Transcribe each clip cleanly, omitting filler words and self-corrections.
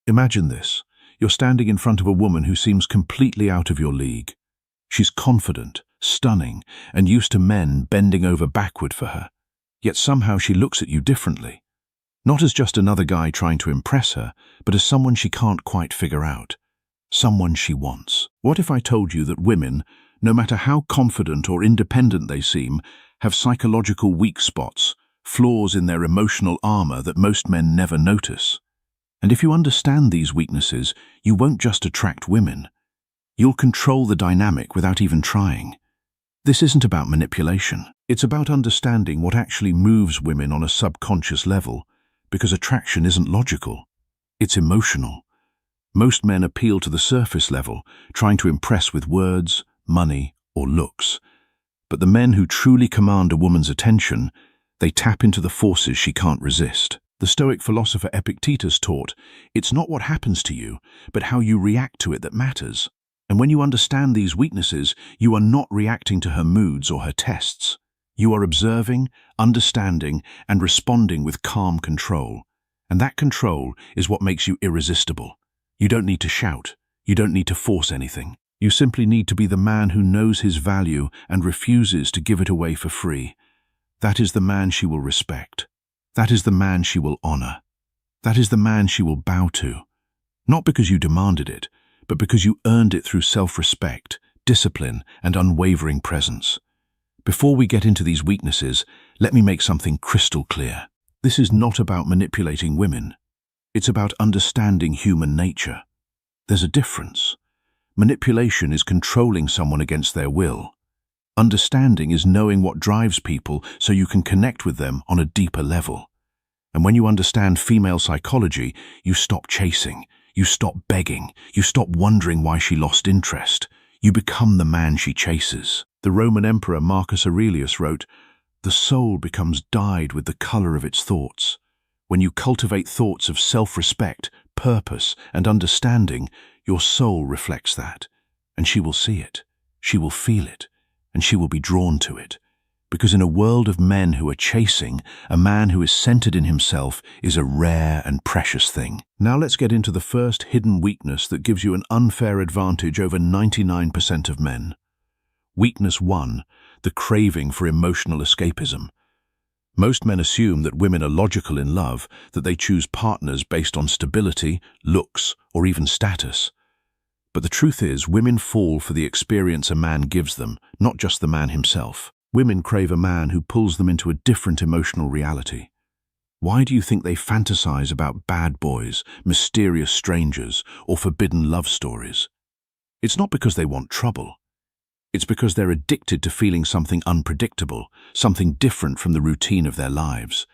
Imagine this. You're standing in front of a woman who seems completely out of your league. She's confident, stunning, and used to men bending over backward for her. Yet somehow she looks at you differently. Not as just another guy trying to impress her, but as someone she can't quite figure out. Someone she wants. What if I told you that women, no matter how confident or independent they seem, have psychological weak spots, flaws in their emotional armor that most men never notice? And if you understand these weaknesses, you won't just attract women. You'll control the dynamic without even trying. This isn't about manipulation. It's about understanding what actually moves women on a subconscious level, because attraction isn't logical. It's emotional. Most men appeal to the surface level, trying to impress with words, money, or looks. But the men who truly command a woman's attention, they tap into the forces she can't resist. The Stoic philosopher Epictetus taught, it's not what happens to you, but how you react to it that matters. And when you understand these weaknesses, you are not reacting to her moods or her tests. You are observing, understanding, and responding with calm control. And that control is what makes you irresistible. You don't need to shout. You don't need to force anything. You simply need to be the man who knows his value and refuses to give it away for free. That is the man she will respect. That is the man she will honor. That is the man she will bow to. Not because you demanded it, but because you earned it through self-respect, discipline, and unwavering presence. Before we get into these weaknesses, let me make something crystal clear. This is not about manipulating women. It's about understanding human nature. There's a difference. Manipulation is controlling someone against their will. Understanding is knowing what drives people so you can connect with them on a deeper level. And when you understand female psychology, you stop chasing, you stop begging, you stop wondering why she lost interest. You become the man she chases. The Roman Emperor Marcus Aurelius wrote, "The soul becomes dyed with the color of its thoughts." When you cultivate thoughts of self-respect, purpose, and understanding, your soul reflects that. And she will see it, she will feel it, and she will be drawn to it. Because in a world of men who are chasing, a man who is centered in himself is a rare and precious thing. Now let's get into the first hidden weakness that gives you an unfair advantage over 99% of men. Weakness 1, the craving for emotional escapism. Most men assume that women are logical in love, that they choose partners based on stability, looks, or even status. But the truth is, women fall for the experience a man gives them, not just the man himself. Women crave a man who pulls them into a different emotional reality. Why do you think they fantasize about bad boys, mysterious strangers, or forbidden love stories? It's not because they want trouble. It's because they're addicted to feeling something unpredictable, something different from the routine of their lives.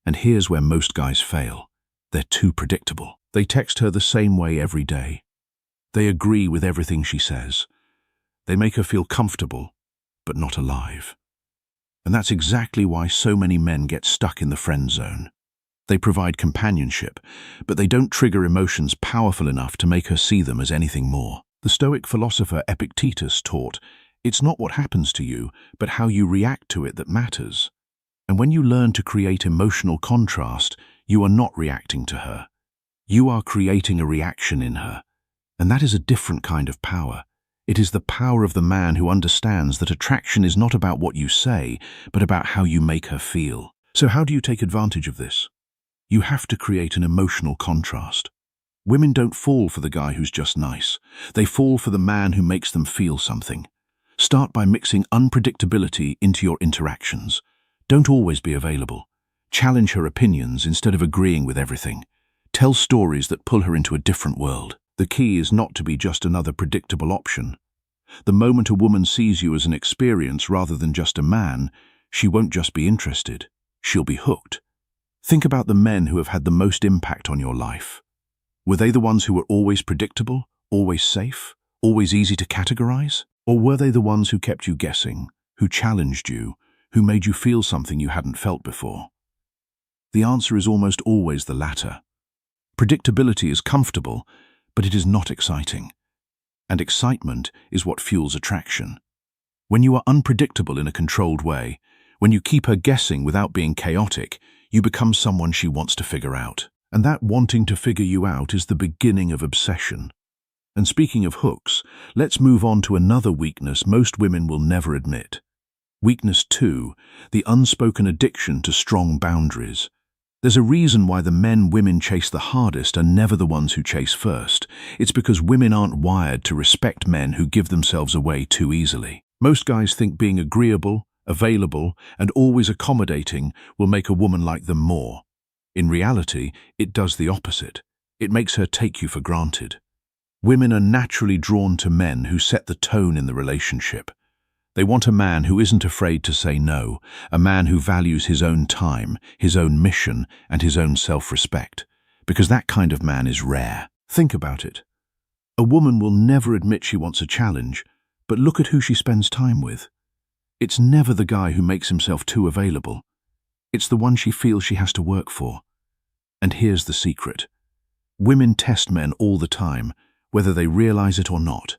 And here's where most guys fail. They're too predictable. They text her the same way every day. They agree with everything she says. They make her feel comfortable, but not alive. And that's exactly why so many men get stuck in the friend zone. They provide companionship, but they don't trigger emotions powerful enough to make her see them as anything more. The Stoic philosopher Epictetus taught, it's not what happens to you, but how you react to it that matters. And when you learn to create emotional contrast, you are not reacting to her. You are creating a reaction in her. And that is a different kind of power. It is the power of the man who understands that attraction is not about what you say, but about how you make her feel. So how do you take advantage of this? You have to create an emotional contrast. Women don't fall for the guy who's just nice. They fall for the man who makes them feel something. Start by mixing unpredictability into your interactions. Don't always be available. Challenge her opinions instead of agreeing with everything. Tell stories that pull her into a different world. The key is not to be just another predictable option. The moment a woman sees you as an experience rather than just a man, she won't just be interested. She'll be hooked. Think about the men who have had the most impact on your life. Were they the ones who were always predictable, always safe, always easy to categorize? Or were they the ones who kept you guessing, who challenged you, who made you feel something you hadn't felt before? The answer is almost always the latter. Predictability is comfortable, but it is not exciting. And excitement is what fuels attraction. When you are unpredictable in a controlled way, when you keep her guessing without being chaotic, you become someone she wants to figure out. And that wanting to figure you out is the beginning of obsession. And speaking of hooks, let's move on to another weakness most women will never admit. Weakness 2, the unspoken addiction to strong boundaries. There's a reason why the men women chase the hardest are never the ones who chase first. It's because women aren't wired to respect men who give themselves away too easily. Most guys think being agreeable, available, and always accommodating will make a woman like them more. In reality, it does the opposite. It makes her take you for granted. Women are naturally drawn to men who set the tone in the relationship. They want a man who isn't afraid to say no, a man who values his own time, his own mission, and his own self-respect, because that kind of man is rare. Think about it. A woman will never admit she wants a challenge, but look at who she spends time with. It's never the guy who makes himself too available. It's the one she feels she has to work for. And here's the secret. Women test men all the time, whether they realize it or not.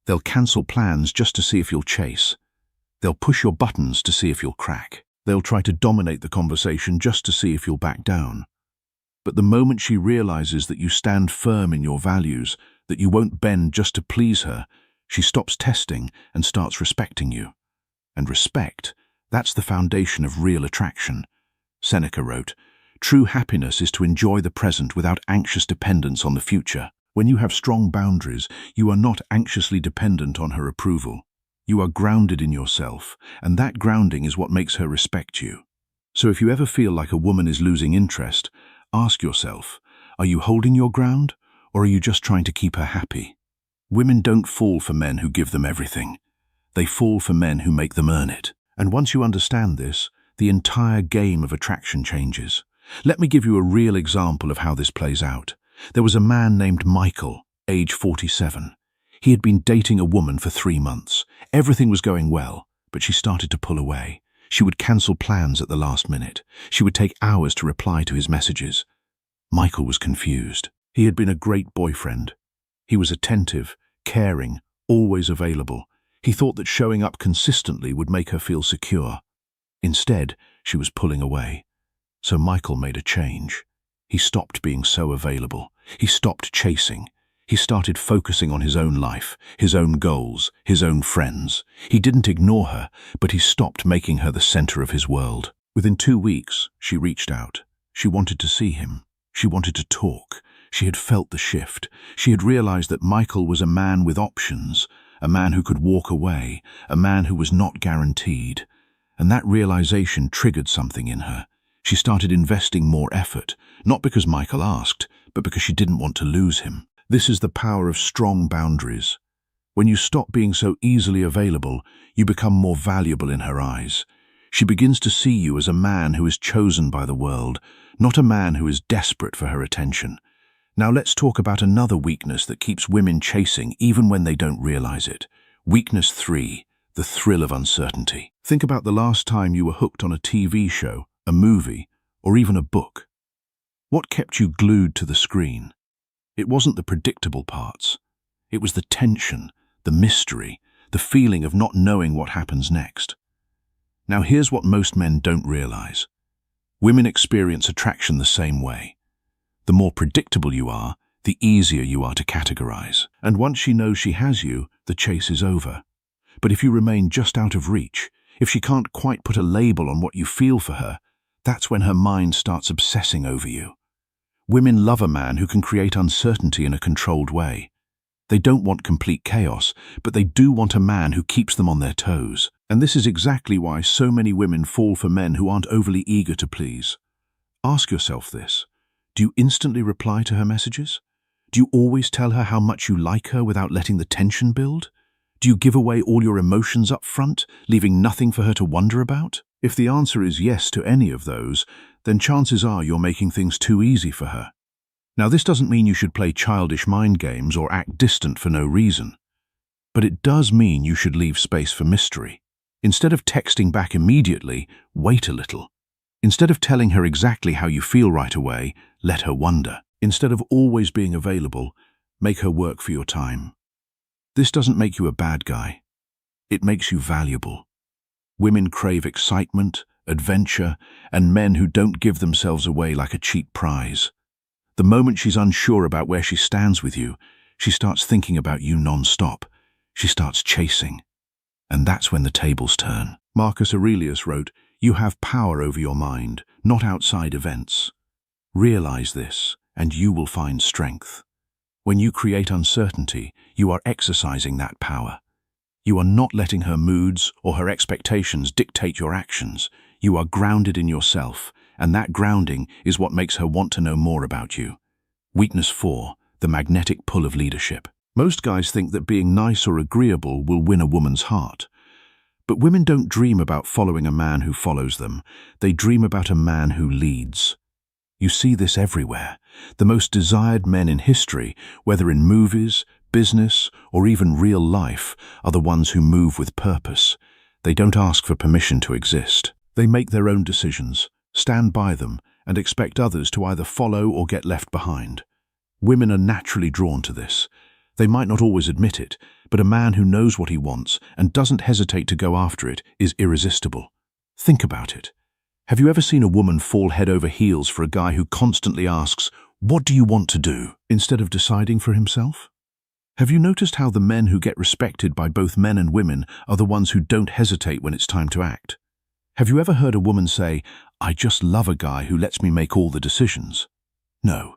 They'll cancel plans just to see if you'll chase. They'll push your buttons to see if you'll crack. They'll try to dominate the conversation just to see if you'll back down. But the moment she realizes that you stand firm in your values, that you won't bend just to please her, she stops testing and starts respecting you. And respect, that's the foundation of real attraction. Seneca wrote, "True happiness is to enjoy the present without anxious dependence on the future." When you have strong boundaries, you are not anxiously dependent on her approval. You are grounded in yourself, and that grounding is what makes her respect you. So if you ever feel like a woman is losing interest, ask yourself, are you holding your ground, or are you just trying to keep her happy? Women don't fall for men who give them everything. They fall for men who make them earn it. And once you understand this, the entire game of attraction changes. Let me give you a real example of how this plays out. There was a man named Michael, age 47. He had been dating a woman for 3 months. Everything was going well, but she started to pull away. She would cancel plans at the last minute. She would take hours to reply to his messages. Michael was confused. He had been a great boyfriend. He was attentive, caring, always available. He thought that showing up consistently would make her feel secure. Instead, she was pulling away. So Michael made a change. He stopped being so available. He stopped chasing. He started focusing on his own life, his own goals, his own friends. He didn't ignore her, but he stopped making her the center of his world. Within 2 weeks, she reached out. She wanted to see him. She wanted to talk. She had felt the shift. She had realized that Michael was a man with options, a man who could walk away, a man who was not guaranteed. And that realization triggered something in her. She started investing more effort, not because Michael asked, but because she didn't want to lose him. This is the power of strong boundaries. When you stop being so easily available, you become more valuable in her eyes. She begins to see you as a man who is chosen by the world, not a man who is desperate for her attention. Now let's talk about another weakness that keeps women chasing even when they don't realize it. Weakness 3, the thrill of uncertainty. Think about the last time you were hooked on a TV show, a movie, or even a book. What kept you glued to the screen? It wasn't the predictable parts. It was the tension, the mystery, the feeling of not knowing what happens next. Now here's what most men don't realize. Women experience attraction the same way. The more predictable you are, the easier you are to categorize. And once she knows she has you, the chase is over. But if you remain just out of reach, if she can't quite put a label on what you feel for her, that's when her mind starts obsessing over you. Women love a man who can create uncertainty in a controlled way. They don't want complete chaos, but they do want a man who keeps them on their toes. And this is exactly why so many women fall for men who aren't overly eager to please. Ask yourself this. Do you instantly reply to her messages? Do you always tell her how much you like her without letting the tension build? Do you give away all your emotions up front, leaving nothing for her to wonder about? If the answer is yes to any of those, then chances are you're making things too easy for her. Now, this doesn't mean you should play childish mind games or act distant for no reason. But it does mean you should leave space for mystery. Instead of texting back immediately, wait a little. Instead of telling her exactly how you feel right away, let her wonder. Instead of always being available, make her work for your time. This doesn't make you a bad guy. It makes you valuable. Women crave excitement, adventure, and men who don't give themselves away like a cheap prize. The moment she's unsure about where she stands with you, she starts thinking about you non-stop. She starts chasing. And that's when the tables turn. Marcus Aurelius wrote, "You have power over your mind, not outside events. Realize this, and you will find strength." When you create uncertainty, you are exercising that power. You are not letting her moods or her expectations dictate your actions. You are grounded in yourself, and that grounding is what makes her want to know more about you. Weakness 4, the magnetic pull of leadership. Most guys think that being nice or agreeable will win a woman's heart. But women don't dream about following a man who follows them. They dream about a man who leads. You see this everywhere. The most desired men in history, whether in movies, business, or even real life, are the ones who move with purpose. They don't ask for permission to exist. They make their own decisions, stand by them, and expect others to either follow or get left behind. Women are naturally drawn to this. They might not always admit it, but a man who knows what he wants and doesn't hesitate to go after it is irresistible. Think about it. Have you ever seen a woman fall head over heels for a guy who constantly asks, "What do you want to do?" instead of deciding for himself? Have you noticed how the men who get respected by both men and women are the ones who don't hesitate when it's time to act? Have you ever heard a woman say, "I just love a guy who lets me make all the decisions"? No,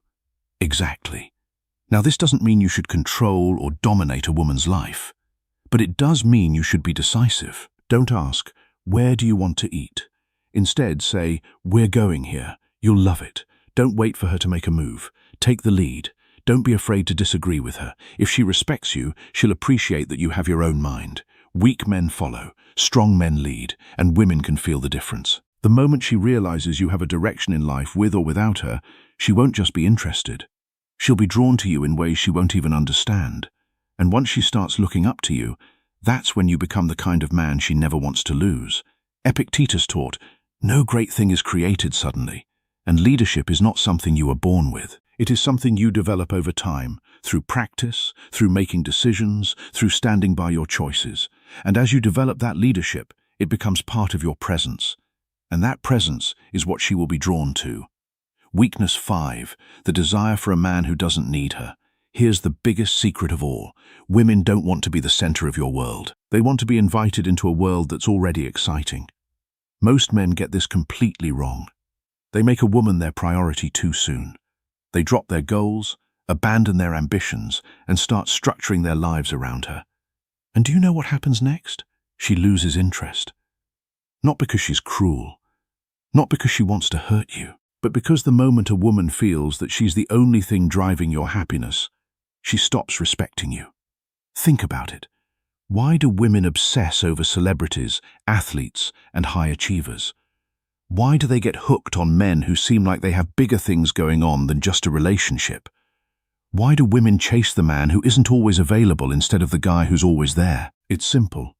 exactly. Now, this doesn't mean you should control or dominate a woman's life, but it does mean you should be decisive. Don't ask, "Where do you want to eat?" Instead, say, "We're going here. You'll love it." Don't wait for her to make a move. Take the lead. Don't be afraid to disagree with her. If she respects you, she'll appreciate that you have your own mind. Weak men follow, strong men lead, and women can feel the difference. The moment she realizes you have a direction in life with or without her, she won't just be interested. She'll be drawn to you in ways she won't even understand. And once she starts looking up to you, that's when you become the kind of man she never wants to lose. Epictetus taught, "No great thing is created suddenly, and leadership is not something you are born with. It is something you develop over time, through practice, through making decisions, through standing by your choices. And as you develop that leadership, it becomes part of your presence. And that presence is what she will be drawn to." Weakness 5, the desire for a man who doesn't need her. Here's the biggest secret of all. Women don't want to be the center of your world. They want to be invited into a world that's already exciting. Most men get this completely wrong. They make a woman their priority too soon. They drop their goals, abandon their ambitions, and start structuring their lives around her. And do you know what happens next? She loses interest. Not because she's cruel, not because she wants to hurt you, but because the moment a woman feels that she's the only thing driving your happiness, she stops respecting you. Think about it. Why do women obsess over celebrities, athletes, and high achievers? Why do they get hooked on men who seem like they have bigger things going on than just a relationship? Why do women chase the man who isn't always available instead of the guy who's always there? It's simple.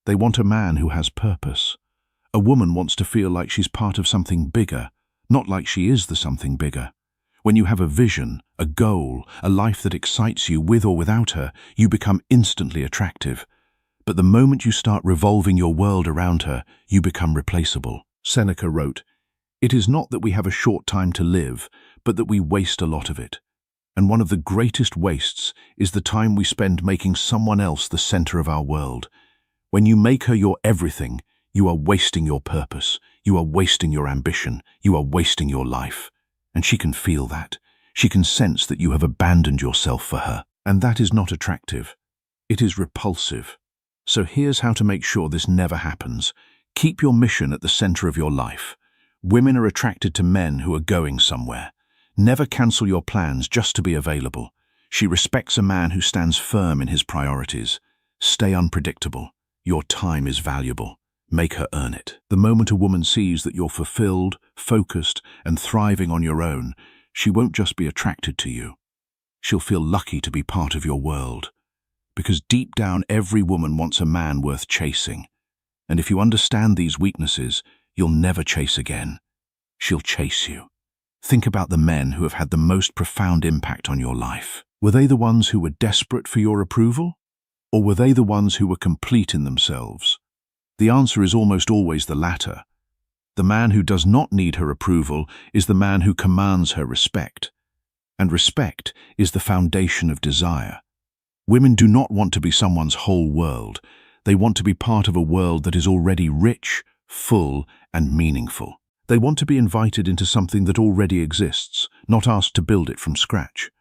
They want a man who has purpose. A woman wants to feel like she's part of something bigger, not like she is the something bigger. When you have a vision, a goal, a life that excites you with or without her, you become instantly attractive. But the moment you start revolving your world around her, you become replaceable. Seneca wrote, "It is not that we have a short time to live, but that we waste a lot of it. And one of the greatest wastes is the time we spend making someone else the center of our world. When you make her your everything, you are wasting your purpose. You are wasting your ambition. You are wasting your life. And she can feel that. She can sense that you have abandoned yourself for her. And that is not attractive. It is repulsive. So here's how to make sure this never happens. Keep your mission at the center of your life. Women are attracted to men who are going somewhere. Never cancel your plans just to be available. She respects a man who stands firm in his priorities. Stay unpredictable. Your time is valuable. Make her earn it. The moment a woman sees that you're fulfilled, focused, and thriving on your own, she won't just be attracted to you. She'll feel lucky to be part of your world. Because deep down, every woman wants a man worth chasing. And if you understand these weaknesses, you'll never chase again. She'll chase you. Think about the men who have had the most profound impact on your life. Were they the ones who were desperate for your approval? Or were they the ones who were complete in themselves? The answer is almost always the latter. The man who does not need her approval is the man who commands her respect. and respect is the foundation of desire. Women do not want to be someone's whole world. They want to be part of a world that is already rich, full, and meaningful. They want to be invited into something that already exists, not asked to build it from scratch.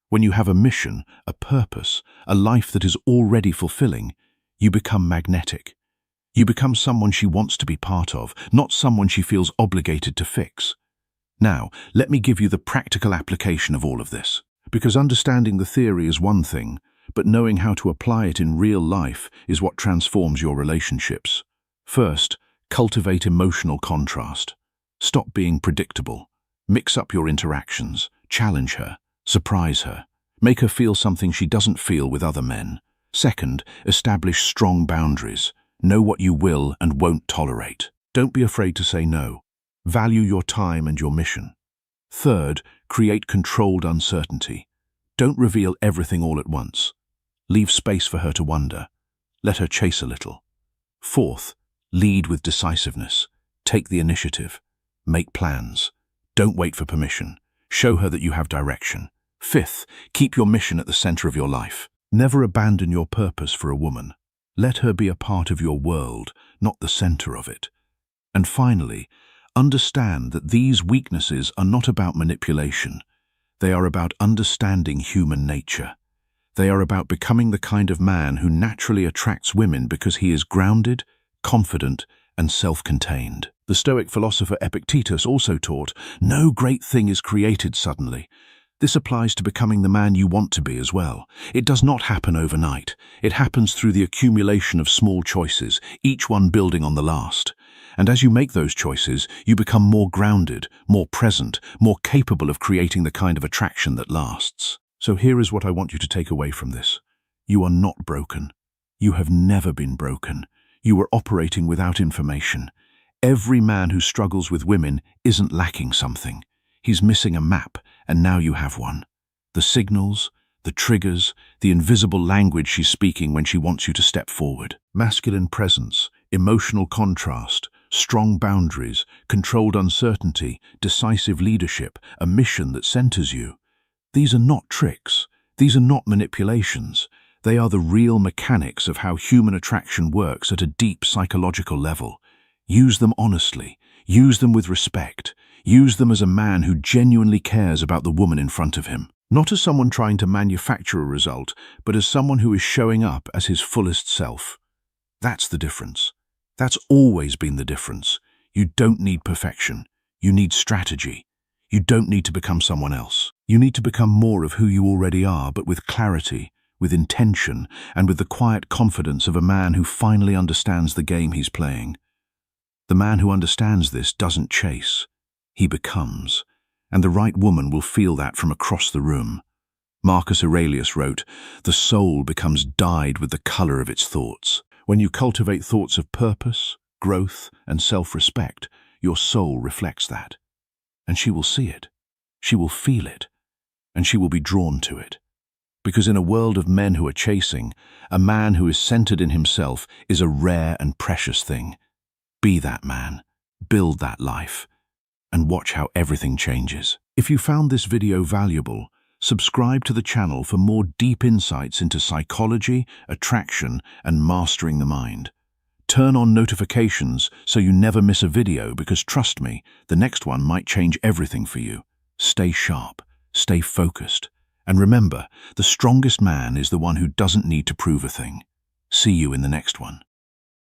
When you have a mission, a purpose, a life that is already fulfilling, you become magnetic. You become someone she wants to be part of, not someone she feels obligated to fix. Now, let me give you the practical application of all of this. Because understanding the theory is one thing, but knowing how to apply it in real life is what transforms your relationships. First, cultivate emotional contrast. Stop being predictable. Mix up your interactions. Challenge her. Surprise her. Make her feel something she doesn't feel with other men. Second, establish strong boundaries. Know what you will and won't tolerate. Don't be afraid to say no. Value your time and your mission. Third, create controlled uncertainty. Don't reveal everything all at once. Leave space for her to wonder. Let her chase a little. Fourth, lead with decisiveness. Take the initiative. Make plans. Don't wait for permission. Show her that you have direction. Fifth, keep your mission at the center of your life. Never abandon your purpose for a woman. Let her be a part of your world, not the center of it. And finally, understand that these weaknesses are not about manipulation. They are about understanding human nature. They are about becoming the kind of man who naturally attracts women because he is grounded, confident, and self-contained. The Stoic philosopher Epictetus also taught, "No great thing is created suddenly." This applies to becoming the man you want to be as well. It does not happen overnight. It happens through the accumulation of small choices, each one building on the last. And as you make those choices, you become more grounded, more present, more capable of creating the kind of attraction that lasts. So here is what I want you to take away from this. You are not broken. You have never been broken. You are operating without information. Every man who struggles with women isn't lacking something. He's missing a map, and now you have one. The signals, the triggers, the invisible language she's speaking when she wants you to step forward. Masculine presence, emotional contrast, strong boundaries, controlled uncertainty, decisive leadership, a mission that centers you. These are not tricks. These are not manipulations. They are the real mechanics of how human attraction works at a deep psychological level. Use them honestly. Use them with respect. Use them as a man who genuinely cares about the woman in front of him. Not as someone trying to manufacture a result, but as someone who is showing up as his fullest self. That's the difference. That's always been the difference. You don't need perfection. You need strategy. You don't need to become someone else. You need to become more of who you already are, but with clarity, with intention, and with the quiet confidence of a man who finally understands the game he's playing. The man who understands this doesn't chase. He becomes. And the right woman will feel that from across the room. Marcus Aurelius wrote, "The soul becomes dyed with the color of its thoughts." When you cultivate thoughts of purpose, growth, and self-respect, your soul reflects that. And she will see it. She will feel it. And she will be drawn to it. Because in a world of men who are chasing, a man who is centered in himself is a rare and precious thing. Be that man. Build that life. And watch how everything changes. If you found this video valuable, subscribe to the channel for more deep insights into psychology, attraction, and mastering the mind. Turn on notifications so you never miss a video because trust me, the next one might change everything for you. Stay sharp, stay focused, and remember, the strongest man is the one who doesn't need to prove a thing. See you in the next one.